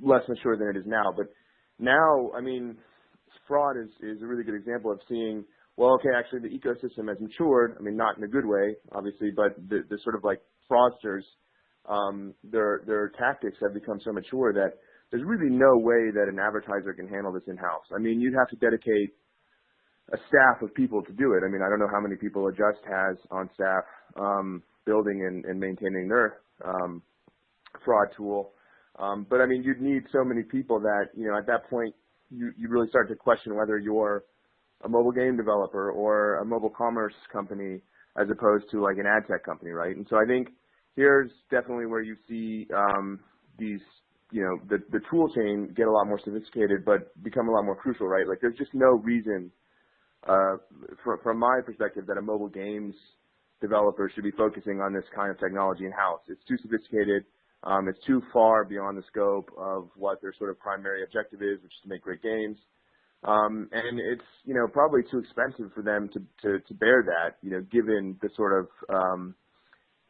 less mature than it is now. But now, I mean, fraud is a really good example of seeing, well, okay, actually the ecosystem has matured. I mean, not in a good way, obviously, but the sort of like fraudsters, their tactics have become so mature that there's really no way that an advertiser can handle this in-house. I mean, you'd have to dedicate a staff of people to do it. I mean, I don't know how many people Adjust has on staff building and maintaining their fraud tool. But I mean, you'd need so many people that, at that point, you really start to question whether you're a mobile game developer or a mobile commerce company as opposed to like an ad tech company, right? And so I think here's definitely where you see these, the tool chain get a lot more sophisticated but become a lot more crucial, right? Like there's just no reason, from my perspective, that a mobile games developer should be focusing on this kind of technology in-house. It's too sophisticated. It's too far beyond the scope of what their sort of primary objective is, which is to make great games. And it's, probably too expensive for them to bear that, given the sort of,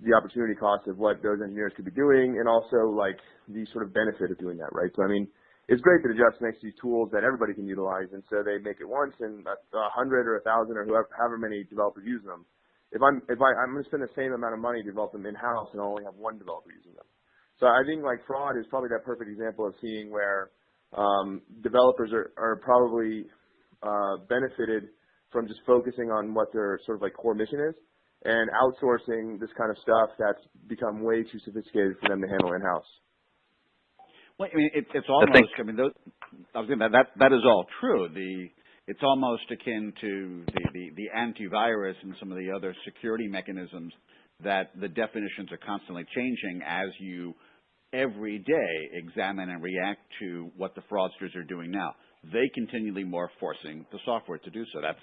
the opportunity cost of what those engineers could be doing, and also like the sort of benefit of doing that, right? So, I mean, it's great that Adjust makes these tools that everybody can utilize, and so they make it once, and 100 or 1,000 or however many developers use them. If I'm going to spend the same amount of money to develop them in-house and only have one developer using them. So I think like fraud is probably that perfect example of seeing where developers are probably benefited from just focusing on what their sort of like core mission is, and outsourcing this kind of stuff that's become way too sophisticated for them to handle in-house. Well, I mean, it's almost. I mean, I was thinking that is all true. It's almost akin to the antivirus and some of the other security mechanisms that the definitions are constantly changing as you every day examine and react to what the fraudsters are doing now. They continually more forcing the software to do so. That's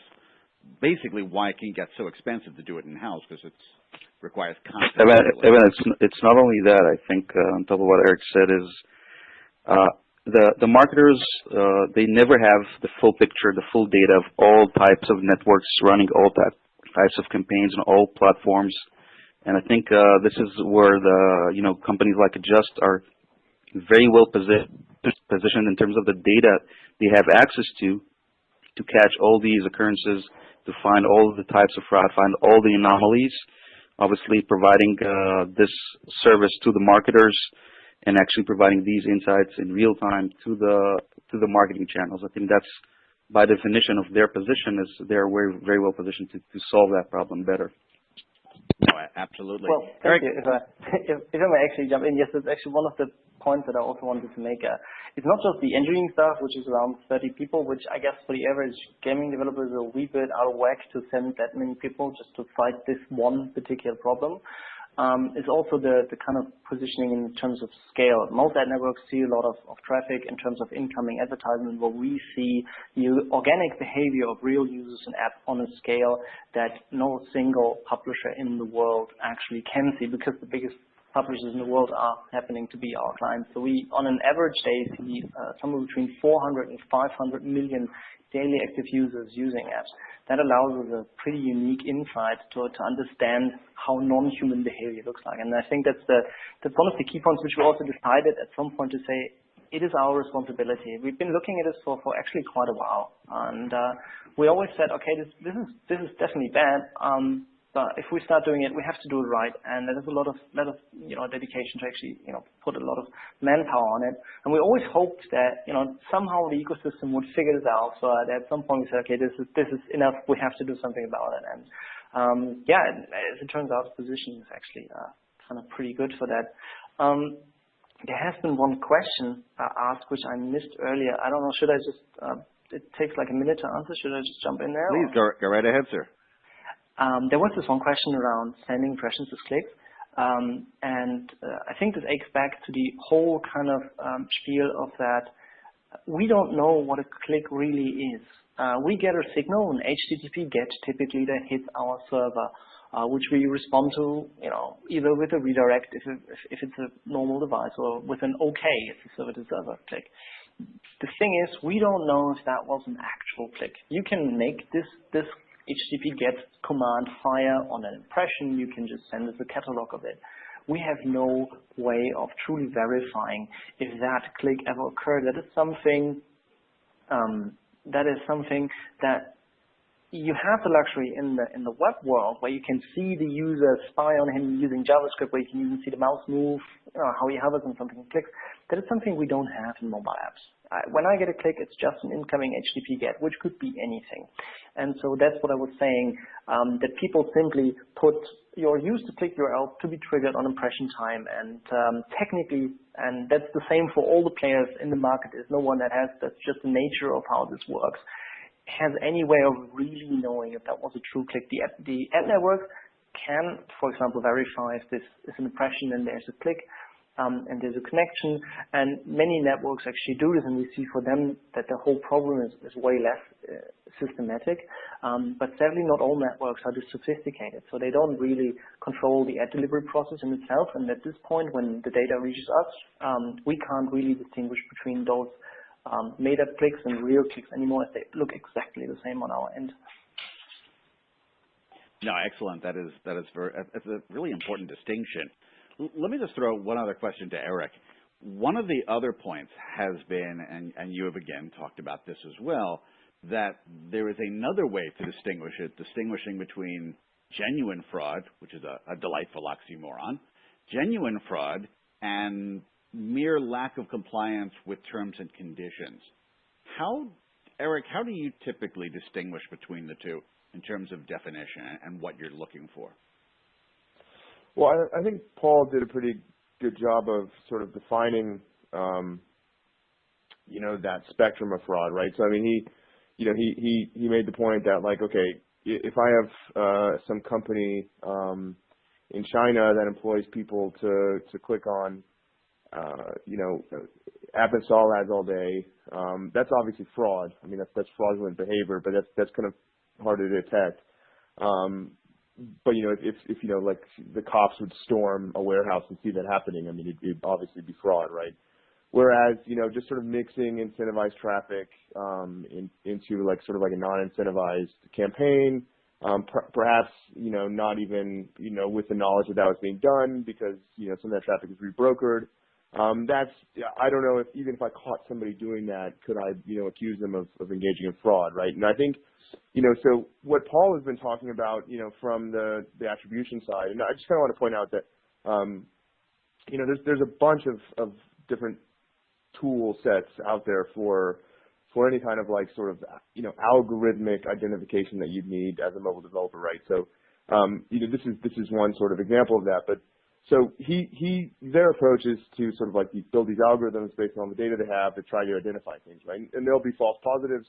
basically why it can get so expensive to do it in-house, because it requires constant. Evan, it's not only that. I think on top of what Eric said is the marketers, they never have the full picture, the full data of all types of networks running all types of campaigns on all platforms. And I think this is where the companies like Adjust are very well positioned in terms of the data they have access to catch all these occurrences, to find all the types of fraud, find all the anomalies. Obviously, providing this service to the marketers and actually providing these insights in real time to the marketing channels. I think that's by definition of their position is they're very well positioned to solve that problem better. No, absolutely. Well, thank you. If I may actually jump in, yes, that's actually one of the points that I also wanted to make. It's not just the engineering staff, which is around 30 people, which I guess for the average gaming developer is a wee bit out of whack to send that many people just to fight this one particular problem. It's also the kind of positioning in terms of scale. Most ad networks see a lot of traffic in terms of incoming advertisement, where we see the organic behavior of real users and apps on a scale that no single publisher in the world actually can see, because the biggest publishers in the world are happening to be our clients. So we, on an average day, see somewhere between 400 and 500 million daily active users using apps. That allows us a pretty unique insight to understand how non-human behavior looks like. And I think that's one of the key points which we also decided at some point to say, it is our responsibility. We've been looking at this for actually quite a while. And we always said, okay, this is definitely bad. But if we start doing it, we have to do it right, and there's a lot of dedication to actually put a lot of manpower on it. And we always hoped that somehow the ecosystem would figure this out. So at some point we said, okay, this is enough. We have to do something about it. And as it turns out, the position is actually kind of pretty good for that. There has been one question asked which I missed earlier. I don't know. Should I just? It takes like a minute to answer. Should I just jump in there? Please go right ahead, sir. There was this one question around sending impressions as clicks, and I think this takes back to the whole kind of spiel of that we don't know what a click really is. We get a signal, an HTTP GET typically, that hits our server, which we respond to, either with a redirect if it's a normal device, or with an OK if it's a server-to-server click. The thing is, we don't know if that was an actual click. You can make this HTTP GET command fire on an impression. You can just send us a catalog of it. We have no way of truly verifying if that click ever occurred. That is something that you have the luxury in the web world, where you can see the user, spy on him using JavaScript, where you can even see the mouse move, how he hovers and something clicks. That is something we don't have in mobile apps. When I get a click, it's just an incoming HTTP GET, which could be anything. And so that's what I was saying, that people simply put your used to click URL to be triggered on impression time. And technically, and that's the same for all the players in the market, there's no one that's just the nature of how this works, has any way of really knowing if that was a true click. The ad network can, for example, verify if this is an impression and there's a click. And there's a connection, and many networks actually do this, and we see for them that the whole problem is way less systematic. But sadly, not all networks are this sophisticated, so they don't really control the ad delivery process in itself. And at this point, when the data reaches us, we can't really distinguish between those made-up clicks and real clicks anymore, as they look exactly the same on our end. No, excellent. That's a really important distinction. Let me just throw one other question to Eric. One of the other points has been, and you have again talked about this as well, that there is another way to distinguish it, distinguishing between genuine fraud, which is a delightful oxymoron, genuine fraud, and mere lack of compliance with terms and conditions. Eric, how do you typically distinguish between the two in terms of definition and what you're looking for? Well, I think Paul did a pretty good job of sort of defining, that spectrum of fraud, right? So I mean, he made the point that like, okay, if I have some company in China that employs people to click on, app install ads all day, that's obviously fraud. I mean, that's fraudulent behavior, but that's kind of harder to detect. But if like the cops would storm a warehouse and see that happening, I mean, it'd obviously be fraud, right? Whereas, just sort of mixing incentivized traffic into like sort of like a non-incentivized campaign, perhaps, not even, with the knowledge that was being done because, some of that traffic is rebrokered. I don't know if even if I caught somebody doing that, could I, accuse them of engaging in fraud, right? And I think, so what Paul has been talking about, from the attribution side, and I just kind of want to point out that, there's a bunch of different tool sets out there for any kind of like sort of, algorithmic identification that you'd need as a mobile developer, right? So, this is one sort of example of that, but so their approach is to sort of like build these algorithms based on the data they have to try to identify things, right? And there'll be false positives,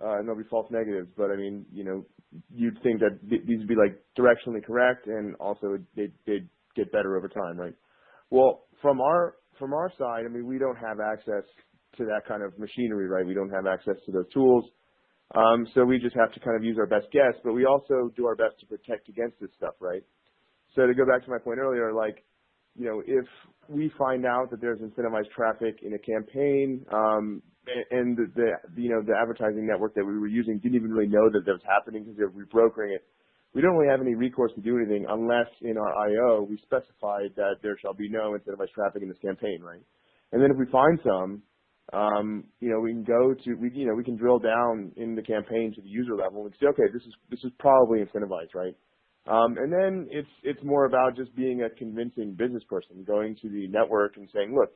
and there'll be false negatives, but I mean, you'd think that these would be like directionally correct and also they'd get better over time, right? Well, from our side, I mean, we don't have access to that kind of machinery, right? We don't have access to those tools. So we just have to kind of use our best guess, but we also do our best to protect against this stuff, right? So to go back to my point earlier, like, if we find out that there's incentivized traffic in a campaign, and the advertising network that we were using didn't even really know that was happening because they were rebrokering it, we don't really have any recourse to do anything unless in our IO we specified that there shall be no incentivized traffic in this campaign, right? And then if we find some, we can we can drill down in the campaign to the user level and say, okay, this is probably incentivized, right? And then it's more about just being a convincing business person, going to the network and saying, look,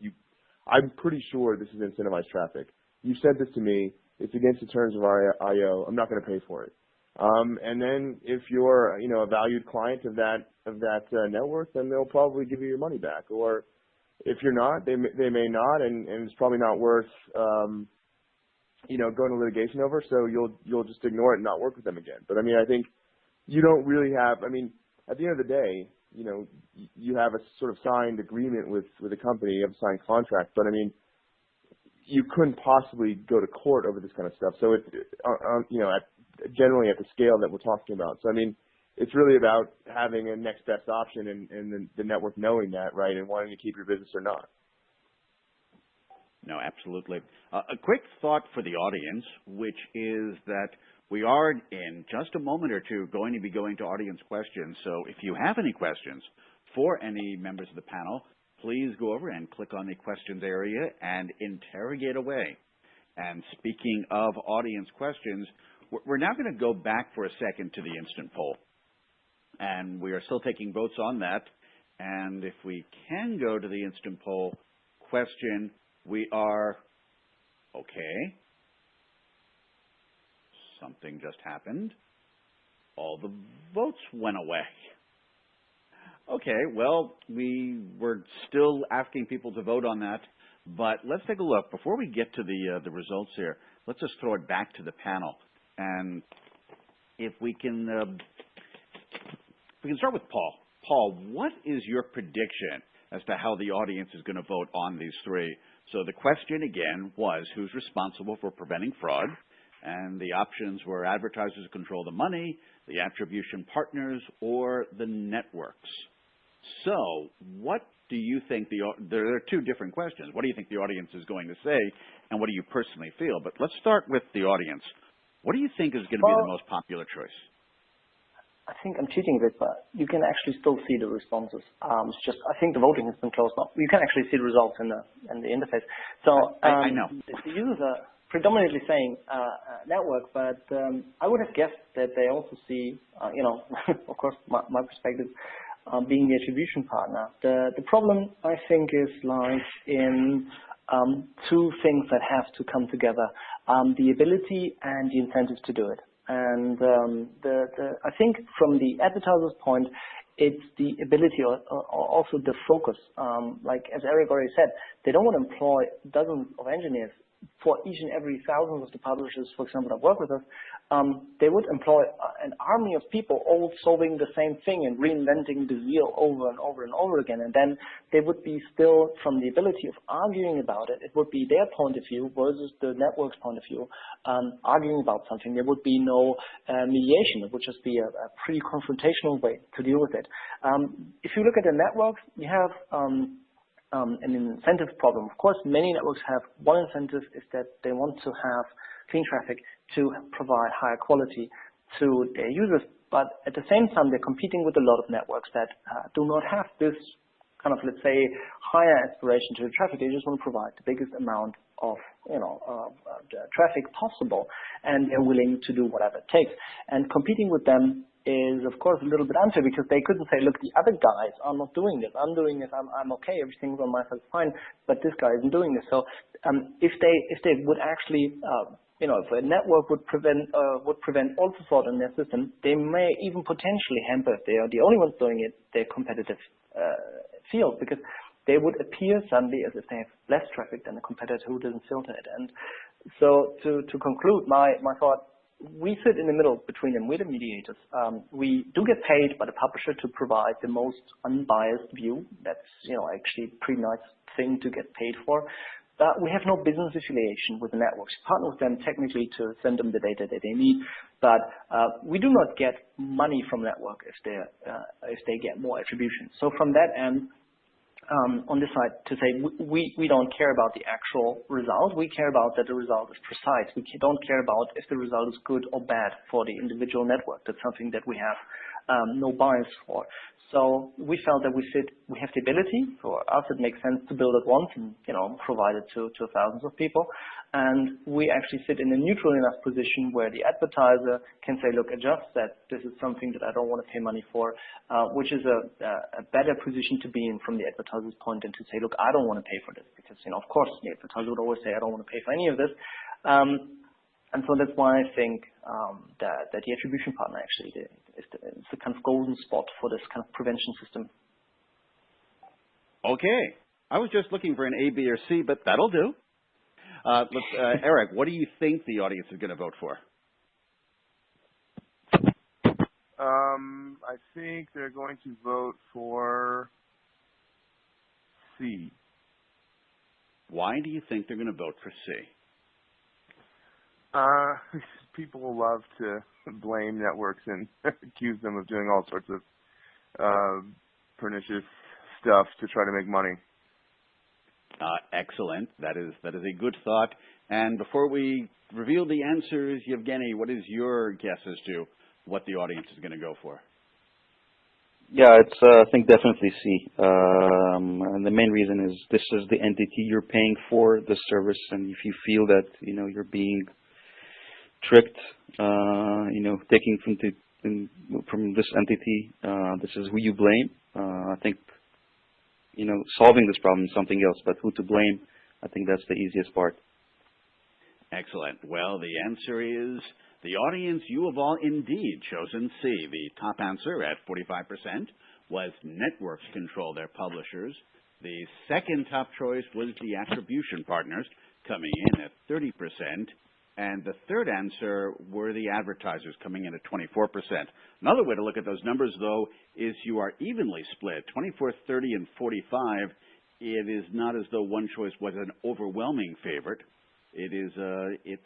I'm pretty sure this is incentivized traffic. You sent this to me. It's against the terms of our IO. I'm not going to pay for it. And then if you're, a valued client of that network, then they'll probably give you your money back. Or if you're not, they may not, and it's probably not worth, going to litigation over. So you'll just ignore it and not work with them again. But I mean, I think you don't really have. I mean, at the end of the day, you have a sort of signed agreement with a company, you have a signed contract. But I mean, you couldn't possibly go to court over this kind of stuff. So it's generally at the scale that we're talking about. So I mean, it's really about having a next best option and the network knowing that, right, and wanting to keep your business or not. No, absolutely. A quick thought for the audience, which is that we are in just a moment or two going to be going to audience questions. So if you have any questions for any members of the panel, please go over and click on the questions area and interrogate away. And speaking of audience questions, we're now going to go back for a second to the instant poll. And we are still taking votes on that. And if we can go to the instant poll question, we are okay. Something just happened. All the votes went away. Okay, well, we were still asking people to vote on that, but let's take a look. Before we get to the results here, let's just throw it back to the panel. And if we can start with Paul. Paul, what is your prediction as to how the audience is going to vote on these three? So the question again was, who's responsible for preventing fraud? And the options were advertisers control the money, the attribution partners, or the networks. So what do you think there are two different questions. What do you think the audience is going to say, and what do you personally feel? But let's start with the audience. What do you think is going to be the most popular choice? I think I'm cheating a bit, but you can actually still see the responses. It's just I think the voting has been closed now. You can actually see the results in the interface. So I know the users are predominantly saying network, but I would have guessed that they also see, of course, my perspective, being the attribution partner. The problem I think is lies in two things that have to come together: the ability and the incentive to do it. And I think from the advertiser's point, it's the ability or also the focus. Like as Eric already said, they don't want to employ dozens of engineers for each and every thousands of the publishers, for example, that work with us. They would employ an army of people all solving the same thing and reinventing the wheel over and over and over again. And then they would be still, from the ability of arguing about it, it would be their point of view versus the network's point of view, arguing about something. There would be no mediation. It would just be a pretty confrontational way to deal with it. If you look at the networks, you have an incentive problem. Of course, many networks have one incentive is that they want to have clean traffic to provide higher quality to their users. But at the same time, they're competing with a lot of networks that do not have this kind of, let's say, higher aspiration to the traffic. They just want to provide the biggest amount of traffic possible, and they're willing to do whatever it takes. And competing with them is, of course, a little bit unfair because they couldn't say, look, the other guys are not doing this. I'm doing this. I'm okay. Everything's on my side fine, but this guy isn't doing this. So if they would actually, if a network would prevent all fraud in their system, they may even potentially hamper, if they are the only ones doing it, their competitive field, because they would appear suddenly as if they have less traffic than a competitor who doesn't filter it. And so to conclude my thought, we sit in the middle between them. We're the mediators. We do get paid by the publisher to provide the most unbiased view. That's actually a pretty nice thing to get paid for. But we have no business affiliation with the networks. We partner with them technically to send them the data that they need. But we do not get money from network if they get more attribution. So from that end, on this side, to say we don't care about the actual result. We care about that the result is precise. We don't care about if the result is good or bad for the individual network. That's something that we have no bias for. So we felt that we have the ability. For us, it makes sense to build it once and provide it to thousands of people. And we actually sit in a neutral enough position where the advertiser can say, look, adjust that. This is something that I don't want to pay money for, which is a better position to be in from the advertiser's point than to say, look, I don't want to pay for this. Because, of course, the advertiser would always say, I don't want to pay for any of this. And so that's why I think that the attribution partner actually is the kind of golden spot for this kind of prevention system. Okay. I was just looking for an A, B, or C, but that'll do. Eric, what do you think the audience is going to vote for? I think they're going to vote for C. Why do you think they're going to vote for C? People love to blame networks and accuse them of doing all sorts of pernicious stuff to try to make money. Excellent. That is a good thought. And before we reveal the answers, Yevgeny, what is your guess as to what the audience is going to go for? Yeah, it's I think definitely C. And the main reason is this is the entity you're paying for the service, and if you feel that you're being tricked, taking from this entity, this is who you blame. I think solving this problem is something else, but who to blame, I think that's the easiest part. Excellent. Well, the answer is the audience, you have all indeed chosen C. The top answer at 45% was networks control their publishers. The second top choice was the attribution partners, coming in at 30%. And the third answer were the advertisers, coming in at 24%. Another way to look at those numbers, though, is you are evenly split, 24, 30, and 45. It is not as though one choice was an overwhelming favorite. The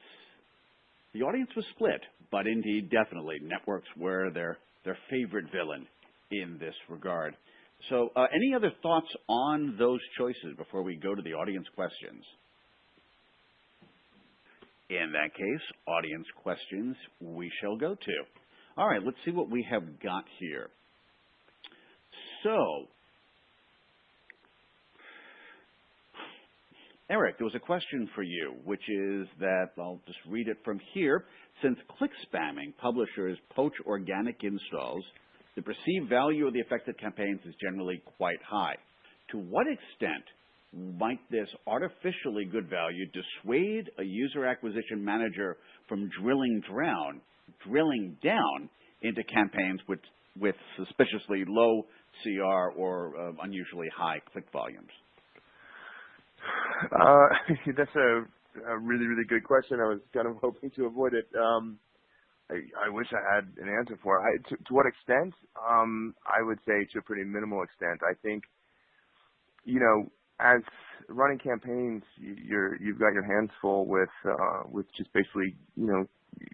audience was split, but indeed, definitely, networks were their favorite villain in this regard. So any other thoughts on those choices before we go to the audience questions? In that case, audience questions we shall go to. All right, let's see what we have got here. So, Eric, there was a question for you, which is that, I'll just read it from here. Since click spamming publishers poach organic installs, the perceived value of the affected campaigns is generally quite high. To what extent might this artificially good value dissuade a user acquisition manager from drilling down into campaigns with suspiciously low CR or unusually high click volumes? That's a really, really good question. I was kind of hoping to avoid it. I wish I had an answer for it. To what extent? I would say to a pretty minimal extent. I think, as running campaigns, you've got your hands full with just basically,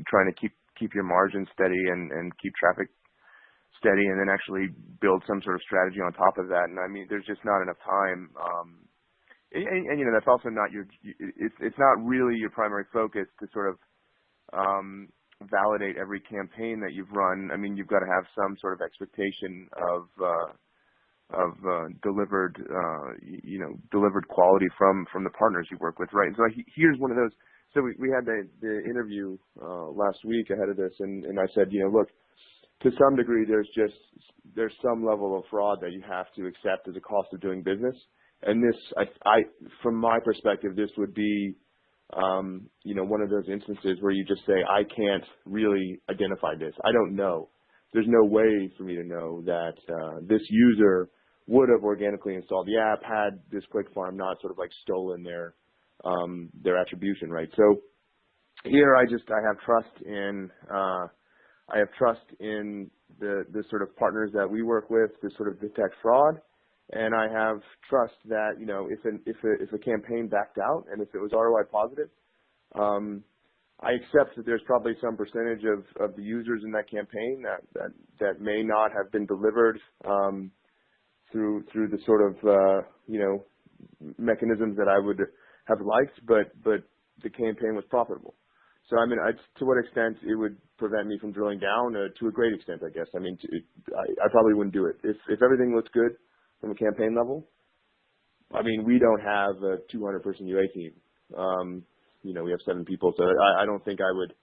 trying to keep your margins steady and keep traffic steady, and then actually build some sort of strategy on top of that. And I mean, there's just not enough time. And that's also not it's not really your primary focus to sort of validate every campaign that you've run. I mean, you've got to have some sort of expectation of delivered quality from the partners you work with, right? And so here's one of those. So we had the interview last week ahead of this, and I said, look, to some degree, there's some level of fraud that you have to accept as a cost of doing business. And this, from my perspective, this would be, one of those instances where you just say, I can't really identify this. I don't know. There's no way for me to know that this user would have organically installed the app had this click farm not sort of like stolen their attribution, right? So here I have trust in the sort of partners that we work with to sort of detect fraud. And I have trust that, if a campaign backed out and if it was ROI positive, I accept that there's probably some percentage of the users in that campaign that may not have been delivered through the sort of mechanisms that I would have liked, but the campaign was profitable. So I mean, to what extent it would prevent me from drilling down? To a great extent, I guess. I mean, I probably wouldn't do it if everything looks good from a campaign level. I mean, we don't have a 200-person UA team. We have 7 people, so I don't think I would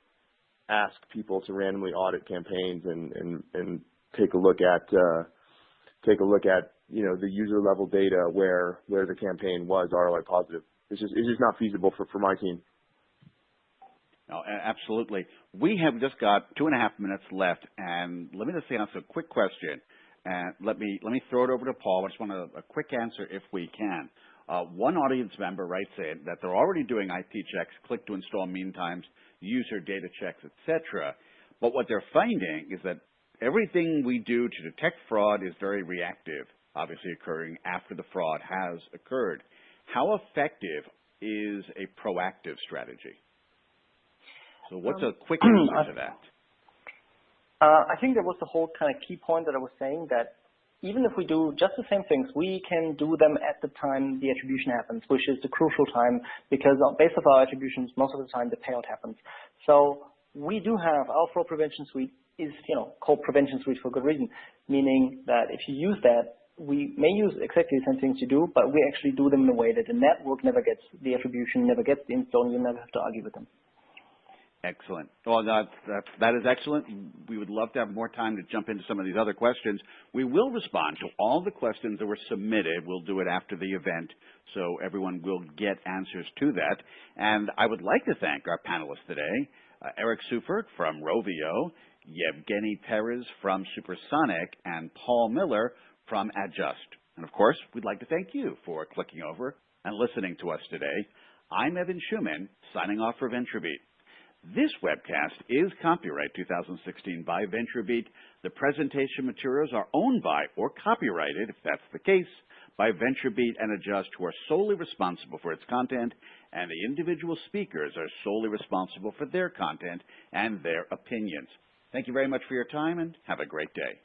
ask people to randomly audit campaigns and take a look at the user level data where the campaign was ROI positive. It's just not feasible for my team. No, absolutely. We have just got 2.5 minutes left, and let me just ask a quick question. And let me throw it over to Paul. I just want a quick answer if we can. One audience member writes in that they're already doing IP checks, click to install mean times, user data checks, etc. But what they're finding is that everything we do to detect fraud is very reactive, obviously occurring after the fraud has occurred. How effective is a proactive strategy? So what's a quick answer to that? I think that was the whole kind of key point that I was saying, that even if we do just the same things, we can do them at the time the attribution happens, which is the crucial time, because based on our attributions, most of the time the payout happens. So we do have our fraud prevention suite is called prevention suite for good reason, meaning that if you use that, we may use exactly the same things you do, but we actually do them in a way that the network never gets the attribution, never gets the install, and you never have to argue with them. Excellent. Well, that is excellent. We would love to have more time to jump into some of these other questions. We will respond to all the questions that were submitted. We'll do it after the event, so everyone will get answers to that. And I would like to thank our panelists today, Eric Seufert from Rovio, Yevgeny Perez from Supersonic, and Paul Müller from Adjust. And of course, we'd like to thank you for clicking over and listening to us today. I'm Evan Schuman, signing off for Venturebeat. This webcast is copyright 2016 by Venturebeat. The presentation materials are owned by or copyrighted, if that's the case, by Venturebeat and Adjust, who are solely responsible for its content, and the individual speakers are solely responsible for their content and their opinions. Thank you very much for your time, and have a great day.